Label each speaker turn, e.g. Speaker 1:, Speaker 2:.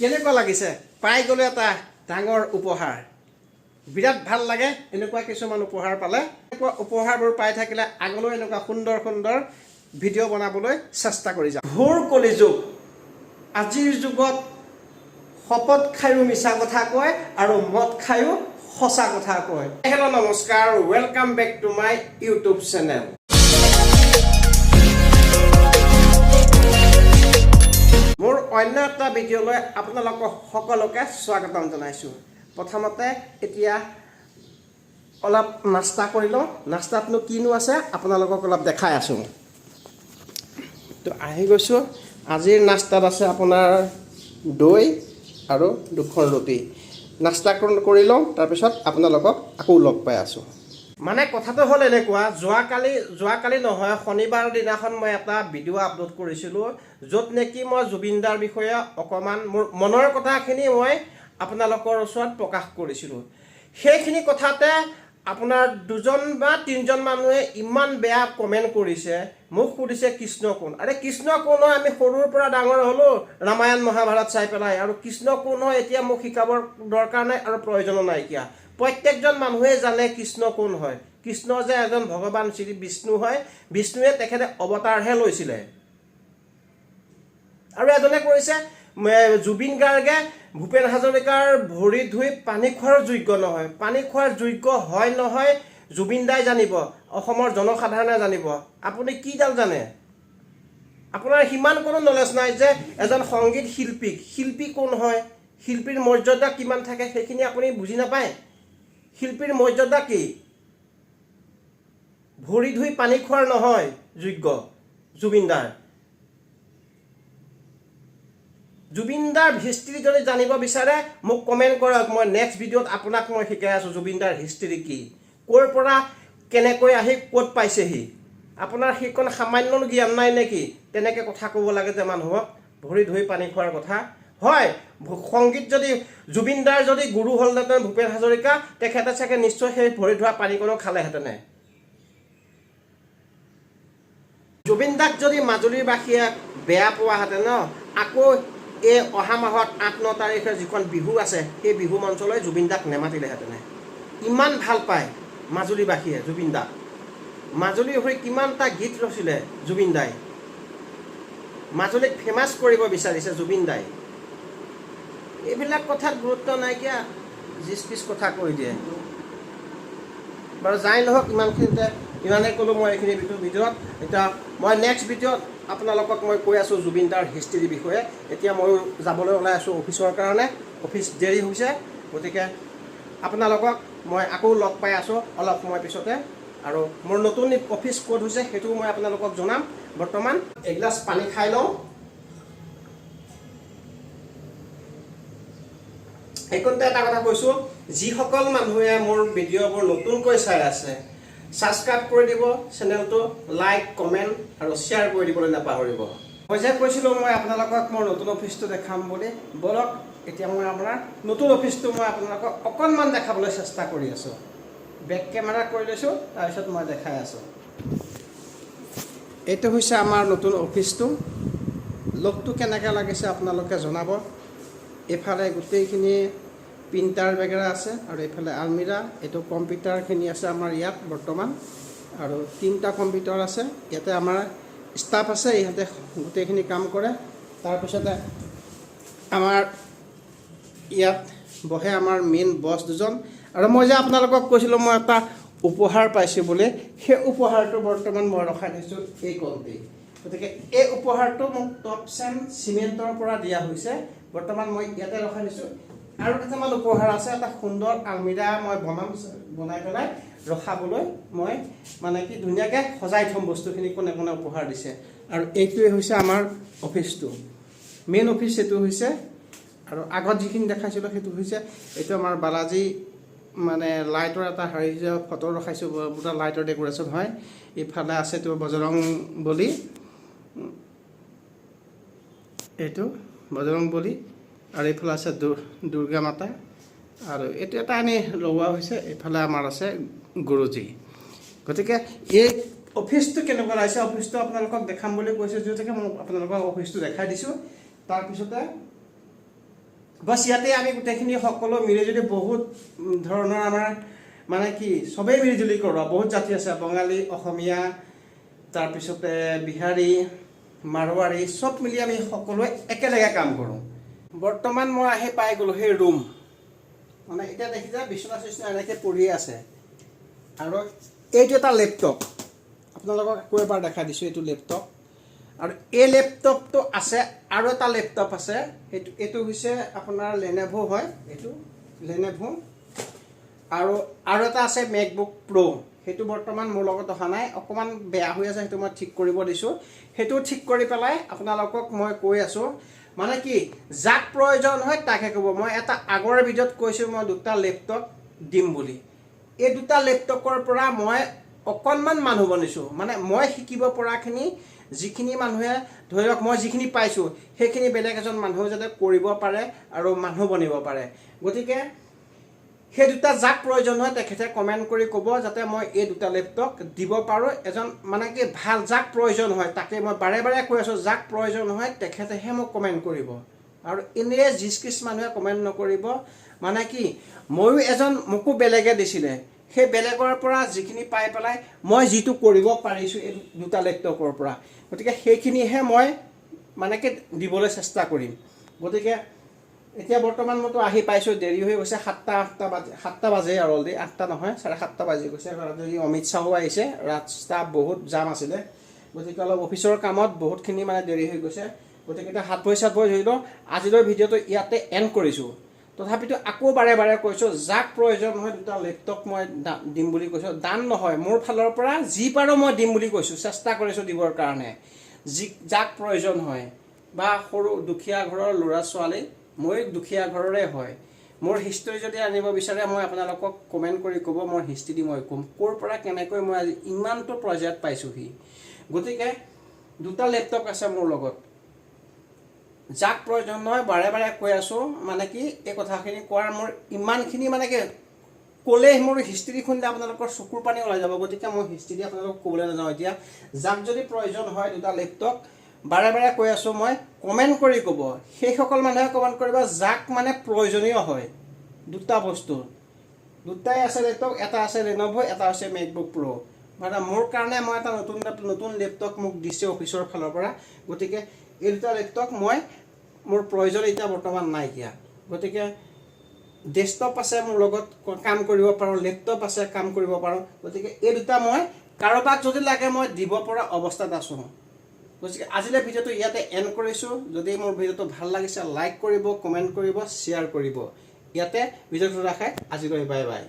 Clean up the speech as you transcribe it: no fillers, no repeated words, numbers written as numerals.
Speaker 1: কেনেকুৱা লাগিছে পাই গ'লে এটা ডাঙৰ উপহাৰ বিৰাট ভাল লাগে এনেকুৱা কিছুমান উপহাৰ পালে এনেকুৱা উপহাৰবোৰ পাই থাকিলে আগলৈ এনেকুৱা সুন্দৰ সুন্দৰ ভিডিঅ' বনাবলৈ চেষ্টা কৰি যাম ঘোৰ কলিযুগ আজিৰ যুগত শপত খায়ো মিছা কথা কয় আৰু মদ খায়ো সঁচা কথা কয় হেল্ল' নমস্কাৰ welcome back to my YouTube channel মোৰ অন্য এটা ভিডিঅ'লৈ আপোনালোকক সকলোকে স্বাগতম জনাইছোঁ প্ৰথমতে এতিয়া অলপ নাস্তা কৰি লওঁ নাস্তাতনো কিনো আছে আপোনালোকক অলপ দেখাই আছোঁ তো আহি গৈছোঁ আজিৰ নাস্তাত আছে আপোনাৰ দৈ আৰু দুখন ৰুটি নাস্তা কৰি লওঁ তাৰপিছত আপোনালোকক আকৌ লগ পাই আছোঁ মানে কথাটো হ'ল এনেকুৱা যোৱাকালি নহয় শনিবাৰ দিনাখন মই এটা ভিডিঅ' আপলোড কৰিছিলোঁ য'ত নেকি মই জুবিনদাৰ বিষয়ে অকণমান মোৰ মনৰ কথাখিনি মই আপোনালোকৰ ওচৰত প্ৰকাশ কৰিছিলোঁ সেইখিনি কথাতে আপোনাৰ দুজন বা তিনিজন মানুহে ইমান বেয়া কমেণ্ট কৰিছে মোক সুধিছে কৃষ্ণ কোন আৰে কৃষ্ণ কোন হয় আমি সৰুৰ পৰা ডাঙৰ হ'লোঁ ৰামায়ণ মহাভাৰত চাই পেলাই আৰু কৃষ্ণ কোন হয় এতিয়া মোক শিকাবৰ দৰকাৰ নাই আৰু প্ৰয়োজনো নাইকিয়া প্ৰত্যেকজন মানুহে জানে কৃষ্ণ কোন হয় কৃষ্ণ যে এজন ভগৱান শ্ৰী বিষ্ণু হয় বিষ্ণুৱে তেখেতে অৱতাৰহে লৈছিলে আৰু এজনে কৰিছে জুবিন গাৰ্গে ভূপেন হাজৰিকাৰ ভৰি ধুই পানী খোৱাৰ যোগ্য নহয় পানী খোৱাৰ যোগ্য হয় নহয় জুবিন দাই জানিব অসমৰ জনসাধাৰণে জানিব আপুনি কিডাল জানে আপোনাৰ সিমান কোনো নলেজ নাই যে এজন সংগীত শিল্পী কোন হয় শিল্পীৰ মৰ্যাদা কিমান থাকে সেইখিনি আপুনি বুজি নাপায় শিল্পীৰ মৰ্যাদা কি ভৰি ধুই পানী খোৱাৰ নহয় যোগ্য জুবিনদাৰ হিষ্ট্ৰী যদি জানিব বিচাৰে মোক কমেণ্ট কৰক মই নেক্সট ভিডিঅ'ত আপোনাক মই শিকাই আছোঁ জুবিনদাৰ হিষ্ট্ৰী কি ক'ৰ পৰা কেনেকৈ আহি ক'ত পাইছেহি আপোনাৰ সেইকণ সামান্য জ্ঞান নাই নেকি তেনেকৈ কথা ক'ব লাগে যে মানুহক ভৰি ধুই পানী খোৱাৰ কথা হয় সংগীত যদি জুবিনদাৰ যদি গুৰু হ'লহেঁতেন ভূপেন হাজৰিকা তেখেতে চাগে নিশ্চয় সেই ভৰি ধোৱা পানীকণো খালেহেঁতেনে জুবিনদাক যদি মাজুলীৰ বাসীয়ে বেয়া পোৱাহেঁতেন ন আকৌ এই অহা মাহত 8-9 তাৰিখে যিখন বিহু আছে সেই বিহু মঞ্চলৈ জুবিনদাক নেমাতিলেহেঁতেনে ইমান ভাল পায় মাজুলীবাসীয়ে জুবিনদাক মাজুলীৰ হৈ কিমানটা গীত ৰচিলে জুবিনদাই মাজুলীক ফেমাছ কৰিব বিচাৰিছে জুবিনদাই এইবিলাক কথাত গুৰুত্ব নাইকিয়া জিচ পিচ কথা কৈ দিয়ে বাৰু যাই নহওক ইমানেই ক'লোঁ মই এইখিনি ভিডিঅ'ত এতিয়া মই নেক্সট ভিডিঅ'ত আপোনালোকক মই কৈ আছোঁ জুবিনদাৰ হিষ্ট্ৰীৰ বিষয়ে এতিয়া ময়ো যাবলৈ ওলাই আছোঁ অফিচৰ কাৰণে অফিচ দেৰি হৈছে গতিকে আপোনালোকক মই আকৌ লগ পাই আছোঁ অলপ সময় পিছতে আৰু মোৰ নতুন অফিচ ক'ত হৈছে সেইটোও মই আপোনালোকক জনাম বৰ্তমান এগিলাচ পানী খাই লওঁ সেইকণতে এটা কথা কৈছোঁ যিসকল মানুহে মোৰ ভিডিঅ'বোৰ নতুনকৈ চাই আছে ছাবস্ক্ৰাইব কৰি দিব চেনেলটো লাইক কমেণ্ট আৰু শ্বেয়াৰ কৰি দিবলৈ নাপাহৰিব মই যে কৈছিলোঁ মই আপোনালোকক মোৰ নতুন অফিচটো দেখাম বুলি বলক এতিয়া মই আপোনাৰ নতুন অফিচটো মই আপোনালোকক অকণমান দেখাবলৈ চেষ্টা কৰি আছোঁ বেক কেমেৰা কৰি লৈছোঁ তাৰপিছত মই দেখাই আছোঁ এইটো হৈছে আমাৰ নতুন অফিচটো লুকটো কেনেকৈ লাগিছে আপোনালোকে জনাব এইফালে গোটেইখিনি প্ৰিণ্টাৰ বেগেৰা আছে আৰু এইফালে আলমিৰা এইটো কম্পিউটাৰখিনি আছে আমাৰ ইয়াত বৰ্তমান আৰু 3টা কম্পিউটাৰ আছে ইয়াতে আমাৰ ষ্টাফ আছে ইহঁতে গোটেইখিনি কাম কৰে তাৰপিছতে আমাৰ ইয়াত বহে আমাৰ মেইন বছ দুজন আৰু মই যে আপোনালোকক কৈছিলোঁ মই এটা উপহাৰ পাইছোঁ বুলি সেই উপহাৰটো বৰ্তমান মই ৰখাই থৈছোঁ এই কলটি গতিকে এই উপহাৰটো মোক টপ চেম চিমেণ্টৰ পৰা দিয়া হৈছে বৰ্তমান মই ইয়াতে ৰখাই দিছোঁ আৰু কেইটামান উপহাৰ আছে এটা সুন্দৰ আলমিৰা মই বনাই পেলাই ৰখাবলৈ মই মানে কি ধুনীয়াকৈ সজাই থ'ম বস্তুখিনি কোনে কোনে উপহাৰ দিছে আৰু এইটোৱে হৈছে আমাৰ অফিচটো মেইন অফিচ এইটো হৈছে আৰু আগত যিখিনি দেখাইছিলোঁ সেইটো হৈছে এইটো আমাৰ বালাজী মানে লাইটৰ এটা হেৰি ফটো ৰখাইছোঁ দুটা লাইটৰ ডেক'ৰেশ্যন হয় ইফালে আছে এইটো বজৰং বলী এইটো বজৰং বলী আৰু এইফালে আছে দুৰ্গা মাতা আৰু এইটো এটা এনেই লগোৱা হৈছে এইফালে আমাৰ আছে গুৰুজী গতিকে এই অফিচটো কেনেকুৱা লাগিছে অফিচটো আপোনালোকক দেখাম বুলি কৈছোঁ যিহেতুকে মই আপোনালোকক অফিচটো দেখাই দিছোঁ তাৰপিছতে বছ ইয়াতে আমি গোটেইখিনি সকলো মিলি যদি বহুত ধৰণৰ আমাৰ মানে কি সবেই মিলিজুলি কৰোঁ বহুত জাতি আছে বঙালী অসমীয়া তাৰপিছতে বিহাৰী মাৰৱাৰী সব মিলি আমি সকলোৱে একেলগে কাম কৰোঁ বৰ্তমান মই আহি পাই গ'লো সেই ৰুম মানে এতিয়া দেখিছা বিছনা চিছনা এনেকৈ পৰি আছে আৰু এইটো এটা লেপটপ আপোনালোকক আকৌ এবাৰ দেখাই দিছোঁ এইটো লেপটপ আৰু এই লেপটপটো আছে আৰু এটা লেপটপ আছে এইটো হৈছে আপোনাৰ লেনেভো হয় এইটো লেনেভো আৰু এটা আছে মেকবুক প্ৰ' সেইটো বৰ্তমান মোৰ লগত অহা নাই অকণমান বেয়া হৈ আছে সেইটো মই ঠিক কৰিব দিছোঁ সেইটো ঠিক কৰি পেলাই আপোনালোকক মই কৈ আছোঁ মানে কি যাক প্ৰয়োজন হয় তাকে ক'ব মই এটা আগৰ ভিডিঅ'ত কৈছোঁ মই দুটা লেপটপ দিম বুলি এই দুটা লেপটপৰ পৰা মই অকণমান মানুহ বনিছোঁ মানে মই শিকিব পৰাখিনি যিখিনি মানুহে ধৰি লওক মই যিখিনি পাইছোঁ সেইখিনি বেলেগ এজন মানুহে যাতে কৰিব পাৰে আৰু মানুহ বনিব পাৰে গতিকে সেই দুটা যাক প্ৰয়োজন হয় তেখেতে কমেণ্ট কৰি ক'ব যাতে মই এই দুটা লেপটপ দিব পাৰোঁ এজন মানে কি ভাল যাক প্ৰয়োজন হয় তাকে মই বাৰে বাৰে কৈ আছোঁ যাক প্ৰয়োজন হয় তেখেতেহে মোক কমেণ্ট কৰিব আৰু এনেই যিচ মানুহে কমেণ্ট নকৰিব মানে কি ময়ো এজন মোকো বেলেগে দিছিলে সেই বেলেগৰ পৰা যিখিনি পাই পেলাই মই যিটো কৰিব পাৰিছোঁ এই দুটা লেপটপৰ পৰা গতিকে সেইখিনিহে মই মানে কি দিবলৈ চেষ্টা কৰিম গতিকে এতিয়া বৰ্তমান মইতো আহি পাইছোঁ দেৰি হৈ গৈছে 7টা বাজে আৰু অলৰেডি 8টা নহয় 7:30 বাজি গৈছে যদি অমিত শ্বাহো আহিছে ৰাস্তা বহুত জাম আছিলে গতিকে অলপ অফিচৰ কামত বহুতখিনি মানে দেৰি হৈ গৈছে গতিকে এতিয়া হাত ভৰি ধৰি লওঁ আজিলৈ ভিডিঅ'টো ইয়াতে এণ্ড কৰিছোঁ তথাপিতো আকৌ বাৰে বাৰে কৈছোঁ যাক প্ৰয়োজন হয় দুটা লেপটপ মই দিম বুলি কৈছোঁ দান নহয় মোৰ ফালৰ পৰা যি পাৰোঁ মই দিম বুলি কৈছোঁ চেষ্টা কৰিছোঁ দিবৰ কাৰণে যাক প্ৰয়োজন হয় বা সৰু দুখীয়া ঘৰৰ ল'ৰা ছোৱালী মই দুখীয়া ঘৰৰে হয় মোৰ হিষ্টৰী যদি আনিব বিচাৰে মই আপোনালোকক কমেণ্ট কৰি ক'ব মোৰ হিষ্টৰী মই ক'ম ক'ৰ পৰা কেনেকৈ মই আজি ইমানটো পৰ্যায়ত পাইছোঁহি গতিকে দুটা লেপটপ আছে মোৰ লগত যাক প্ৰয়োজন নহয় বাৰে বাৰে কৈ আছোঁ মানে কি এই কথাখিনি কোৱাৰ মোৰ ইমানখিনি মানে কি ক'লে মোৰ হিষ্টৰী শুনিলে আপোনালোকৰ চকুৰ পানী ওলাই যাব গতিকে মই হিষ্টৰী আপোনালোকক ক'বলৈ নাযাওঁ এতিয়া যাক যদি প্ৰয়োজন হয় দুটা লেপটপ বাৰে বাৰে কৈ আছোঁ মই কমেণ্ট কৰি ক'ব সেইসকল মানুহে কমেণ্ট কৰিব যাক মানে প্ৰয়োজনীয় হয় দুটা বস্তু দুটাই আছে লেপটপ এটা আছে লেনভো এটা আছে মেকবুক প্ৰ' মানে মোৰ কাৰণে মই এটা নতুন লেপটপ মোক দিছে অফিচৰ ফালৰ পৰা গতিকে এই দুটা লেপটপ মোৰ প্ৰয়োজন এতিয়া বৰ্তমান নাইকিয়া গতিকে ডেস্কটপ আছে মোৰ লগত কাম কৰিব পাৰোঁ লেপটপ আছে কাম কৰিব পাৰোঁ গতিকে এই দুটা মই কাৰোবাক যদি লাগে মই দিব পৰা অৱস্থাত আছোঁ গতিকে আজিলৈ ভিডিঅ'টো ইয়াতে এণ্ড কৰিছোঁ যদি মোৰ ভিডিঅ'টো ভাল লাগিছে লাইক কৰিব কমেণ্ট কৰিব শ্বেয়াৰ কৰিব ইয়াতে ভিডিঅ'টো ৰাখাই আজিলৈ বাই বাই